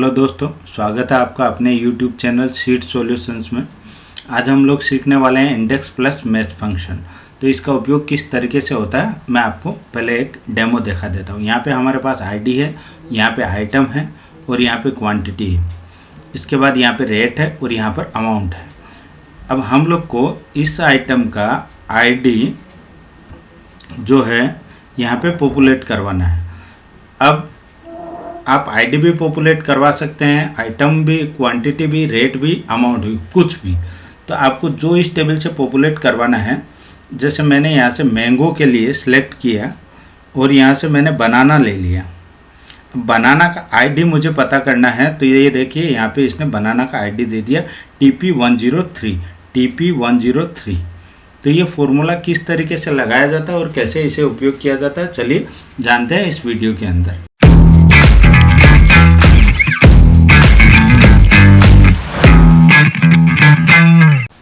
Hello दोस्तों, स्वागत है आपका अपने YouTube चैनल सीड सॉल्यूशंस में। आज हम लोग सीखने वाले हैं इंडेक्स प्लस मैच फंक्शन। तो इसका उपयोग किस तरीके से होता है मैं आपको पहले एक डेमो दिखा देता हूँ। यहाँ पे हमारे पास आईडी है, यहाँ पे आइटम है और यहाँ पे क्वांटिटी है। इसके बाद यहाँ पे रेट है और यहाँ पर अमाउंट है। अब हम लोग को इस आइटम का आईडी जो है यहाँ पे पॉपुलेट करवाना है। अब आप आईडी भी पॉपुलेट करवा सकते हैं, आइटम भी, क्वांटिटी भी, रेट भी, अमाउंट भी, कुछ भी। तो आपको जो इस टेबल से पॉपुलेट करवाना है, जैसे मैंने यहाँ से मैंगो के लिए सिलेक्ट किया और यहाँ से मैंने बनाना ले लिया। बनाना का आईडी मुझे पता करना है, तो ये देखिए यहाँ पे इसने बनाना का आईडी दे दिया TP103। तो ये फॉर्मूला किस तरीके से लगाया जाता है और कैसे इसे उपयोग किया जाता है, चलिए जानते हैं इस वीडियो के अंदर।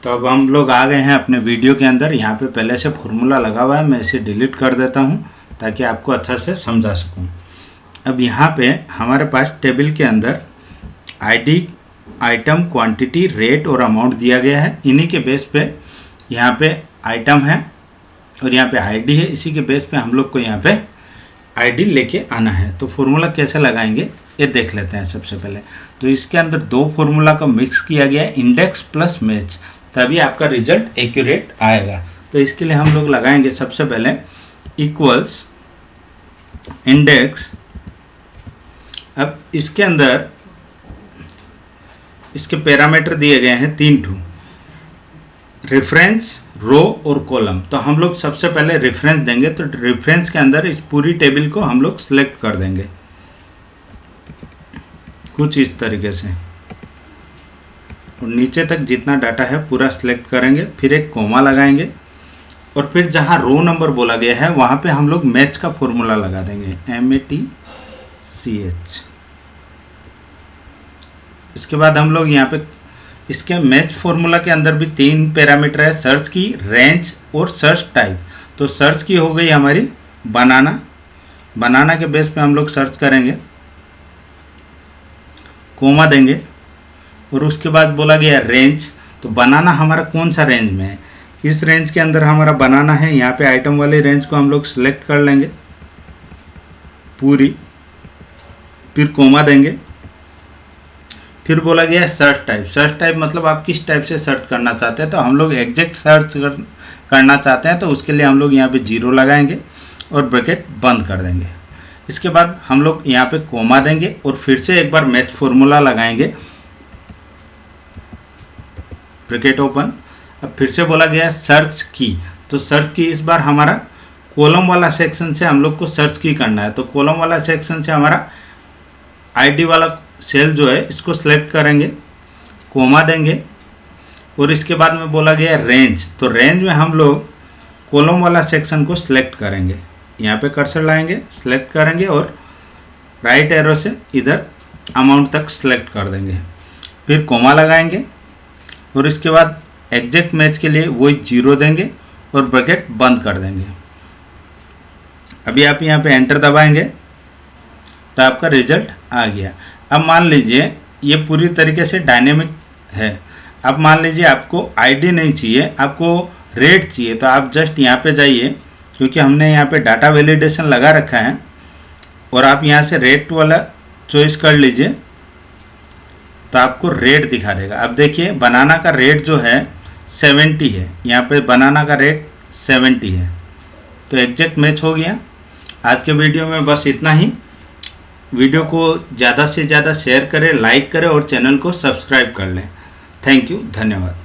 तो अब हम लोग आ गए हैं अपने वीडियो के अंदर। यहाँ पे पहले से फॉर्मूला लगा हुआ है, मैं इसे डिलीट कर देता हूँ ताकि आपको अच्छा से समझा सकूँ। अब यहाँ पे हमारे पास टेबल के अंदर आईडी, आइटम, क्वांटिटी, रेट और अमाउंट दिया गया है। इन्हीं के बेस पे यहाँ पे आइटम है और यहाँ पे आईडी है। इसी के बेस पे हम लोग को यहाँ पे आईडी लेके आना है। तो फॉर्मूला कैसे लगाएंगे ये देख लेते हैं सबसे पहले। तो इसके अंदर दो फॉर्मूला का मिक्स किया गया है, इंडेक्स प्लस मैच, तभी आपका रिजल्ट एक्यूरेट आएगा। तो इसके लिए हम लोग लगाएंगे सबसे पहले इक्वल्स इंडेक्स। अब इसके अंदर इसके पैरामीटर दिए गए हैं 3 ठू, रेफरेंस, रो और कॉलम। तो हम लोग सबसे पहले रेफरेंस देंगे। तो रेफरेंस के अंदर इस पूरी टेबल को हम लोग सिलेक्ट कर देंगे कुछ इस तरीके से, और नीचे तक जितना डाटा है पूरा सिलेक्ट करेंगे। फिर एक कोमा लगाएंगे और फिर जहाँ रो नंबर बोला गया है वहाँ पे हम लोग मैच का फॉर्मूला लगा देंगे, MATCH। इसके बाद हम लोग यहाँ पे इसके मैच फॉर्मूला के अंदर भी 3 पैरामीटर है, सर्च की, रेंज और सर्च टाइप। तो सर्च की हो गई हमारी बनाना के बेस पे हम लोग सर्च करेंगे, कोमा देंगे और उसके बाद बोला गया रेंज। तो बनाना हमारा कौन सा रेंज में है, इस रेंज के अंदर हमारा बनाना है। यहाँ पे आइटम वाले रेंज को हम लोग सिलेक्ट कर लेंगे पूरी, फिर कोमा देंगे। फिर बोला गया सर्च टाइप। सर्च टाइप मतलब आप किस टाइप से सर्च करना चाहते हैं। तो हम लोग एग्जैक्ट सर्च करना चाहते हैं, तो उसके लिए हम लोग यहाँ पे 0 लगाएंगे और ब्रैकेट बंद कर देंगे। इसके बाद हम लोग यहाँ पे कोमा देंगे और फिर से एक बार मैच फॉर्मूला लगाएंगे, ब्रैकेट ओपन। अब फिर से बोला गया सर्च की। तो सर्च की इस बार हमारा कॉलम वाला सेक्शन से हम लोग को सर्च की करना है। तो कॉलम वाला सेक्शन से हमारा आईडी वाला सेल जो है इसको सिलेक्ट करेंगे, कोमा देंगे और इसके बाद में बोला गया रेंज। तो रेंज में हम लोग कॉलम वाला सेक्शन को सिलेक्ट करेंगे, यहाँ पे कर्सर लाएंगे, सिलेक्ट करेंगे और राइट एरो से इधर अमाउंट तक सिलेक्ट कर देंगे। फिर कोमा लगाएंगे और इसके बाद एग्जैक्ट मैच के लिए वही 0 देंगे और ब्रैकेट बंद कर देंगे। अभी आप यहाँ पे एंटर दबाएंगे तो आपका रिजल्ट आ गया। अब मान लीजिए ये पूरी तरीके से डायनेमिक है। अब मान लीजिए आपको आईडी नहीं चाहिए, आपको रेट चाहिए, तो आप जस्ट यहाँ पे जाइए, क्योंकि हमने यहाँ पे डाटा वैलिडेशन लगा रखा है, और आप यहाँ से रेट वाला चॉइस कर लीजिए तो आपको रेट दिखा देगा। अब देखिए बनाना का रेट जो है 70 है, यहाँ पे बनाना का रेट 70 है। तो एग्जैक्ट मैच हो गया। आज के वीडियो में बस इतना ही। वीडियो को ज़्यादा से ज़्यादा शेयर करें, लाइक करें और चैनल को सब्सक्राइब कर लें। थैंक यू, धन्यवाद।